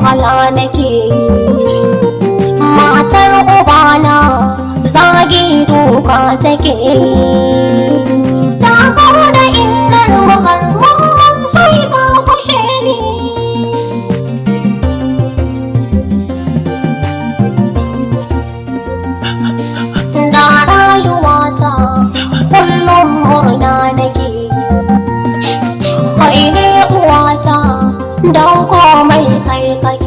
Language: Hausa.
wahala nake yi. Matar ubana zagi duka take yi, ta kawo da innar har mamman sai ta kushe ni. Da rayuwata kullum murna nake, kai ne uwata don komai kai kai.